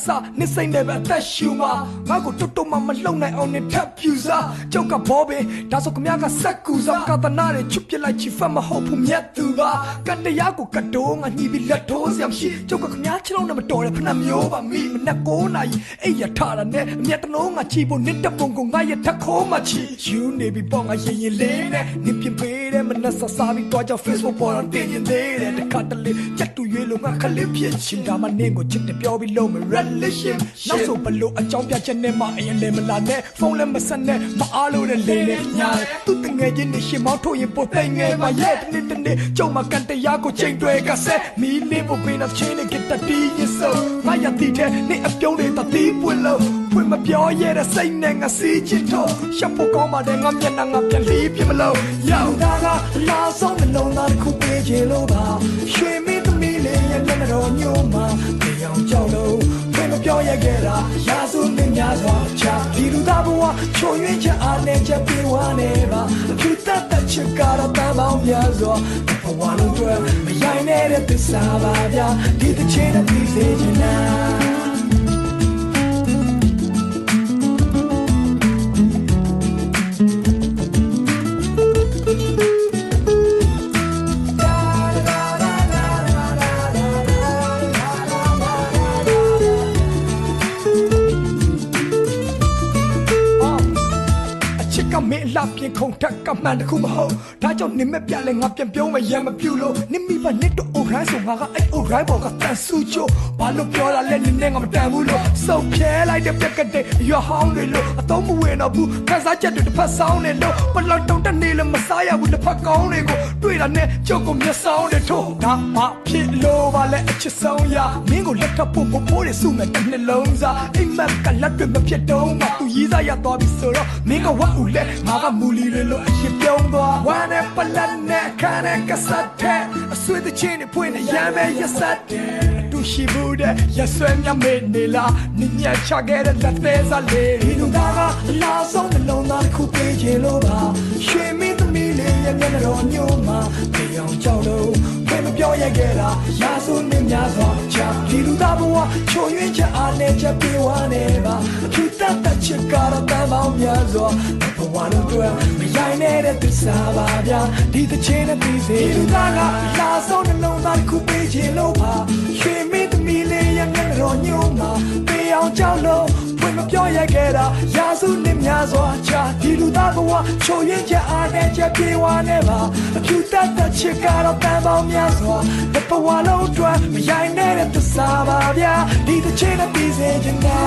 sa ni say never that shuma ma ko to ma ma hlong nai aw ni thap pyu sa chok ka bo bin da so kmya ka sak ku sa ka ta na de chup pit lai chi fat ma ho phu myat tu ba kat taya ko kat do nga hni bi lat tho siam shi chok ka kmya chlong na ma tor de phna myo ba mi ma nat 9 nai ai ya tha da ne myat ta no nga chi bo ni ta pong ko nga ya thak kho ma chi you ne bi bo nga yin yin le ne ni pyin pe de ma na sa sa bi twa ja Facebook ပေါ်တော့တင်ရင်သေးတယ်တခါတလေချက်တူရွေးလို့ငါခလေးဖြစ်ရှင်ဒါမှနင်းကိုချစ်တယ်ပြောပြီးလုံးမ relation နောက်ဆိုဘလို့အကြောင်းပြချက်နဲ့မှအရင်လည်းမလာနဲ့ဖုန်းလည်းမဆက်နဲ့မအားလို့လည်းလေနဲ့ညာသူတငယ်ချင်းနေရှင်မောင်းထုတ်ရင်ပိုသိငယ်ပါရဲ့တနေ့ကြုံမှာကန်တရားကိုချိန်တွေကဆက်မီလေးဖို့ပေးတဲ့ချင်းနဲ့ကတတီးရစို့ငါရတီတဲ့နေအပြုံးတွေတတိပွင့်လို့ဖွင့်မပြောရတဲ့စိတ်နဲ့ငါစီချစ်တော့ရှက်ဖို့ကောင်းပါတယ်ငါမျက်နှာငါပြန်လီးပြမလို့ရောက်တာကလာဆုံးနှလုံးသားတစ်ခုပေးချင်လို့ပါရွှေမင်းသမီးလေးရဲ့မျက်နှာတော်ညို့မှာပြောင်းကြောက်လို့ဖွင့်မပြောရခဲ့တာရာစုနှစ်များစွာချဒီလူသားဘဝချိုးယွင်းချက်အားနဲ့ချက်ပြေဝါနေပါအထူးတတ်တဲ့ချစ်ကတော့တမ်းပေါင်းများစွာဘဝလုံးတွေမရိုင်းနေတဲ့သစ္စာပါဗျာဒီတစ်ချိန်နဲ့ပြီးစေချင်တာမေးလာပြင်ခုံထက်ကမှန်တခုမဟုတ်ဒါကြောင့်နင်မပြလဲငါပြန်ပြောမရမ်းမပြူလို့နင်မိဘနစ်တော့အိုရိုင်းဆိုငါကအဲ့အိုရိုင်းပေါ်ကတန်ဆူချိုဘာလို့ပြောလာလဲနင်နဲ့ငါမတန်ဘူးလို့စုပ်ဖြဲလိုက်တဲ့ပြက်ကတဲ့ရွာဟောင်းတွေလို့အသုံးမဝင်တော့ဘူးခန်းစားချက်တွေတစ်ဖက်ဆောင်းနေလို့ဘလောက်တုံတက်နေလဲမစားရဘူးတစ်ဖက်ကောင်းတွေကိုတွေ့တာနဲ့ကြောက်ကိုမျက်စောင်းတွေထိုးဒါမှဖြစ်လို့ပါလဲအချစ်ဆုံးရမင်းကိုလက်ထပ်ဖို့ပို့တွေစုမဲ့တစ်နှလုံးစားအိမ်မက်ကလက်တွေမဖြစ်တော့မှသူရေးစားရသွားပြီဆိုတော့မင်းကဝတ်ဦးလဲငါကမူလီတွေလို့အရင်ပြောင်းသွားဝမ်းနဲ့ပလက်နဲ့ခါနဲ့ကစားတဲ့အဆွေးတဲ့ချင်းတွေဖွင့်နေရမ်းပဲရဆက်တယ်တူရှိဘူးတဲ့ရဆွဲမြမေနေလားနင်းညချခဲ့တဲ့လက်သေးစားလေးဒီလူသားကလာဆုံးနှလုံးသားတစ်ခုပေးချင်လို့ပါရွှေမင်းသမီးလေးရဲ့မျက်နှာတော်ညို့မှာပြောင်းကြောက်လို့ဘယ်မပြောရခဲ့တာရာစုနှစ်များစွာချဒီလူသားဘဝချိုးယွင်းချက်အားနဲ့ချက်ပြေဝါနေပါအထူးတတ်တဲ့ချစ်ကတော့တမ်းပေါင်းများစွာဘဝလုံးတွေမရိုင်းနေတဲ့သစ္စာပါဗျာဒီတစ်ချိန်နဲ့ပြီးစေလူသားကလာဆုံးနှလုံးသားတစ်ခုပေးချင်လို့ပါရွှေမင်းသမီးလေးရဲ့မျက်နှာတော်ညို့မှာပြောင်းကြောက်လို့ဖွင့်မပြောရခဲ့တာရာစုနှစ်များစွာချဒီလူသားဘဝချိုးရင်းချက်အားနဲ့ချက်ပြေဝါနေပါအဖြူတတ်တဲ့ချစ်ကတော့တန်ပေါင်းများစွာဘဝလုံးတွေမရိုင်းနေတဲ့သစ္စာပါဗျာဒီတစ်ချိန်နဲ့ပြီးစေချင်တာ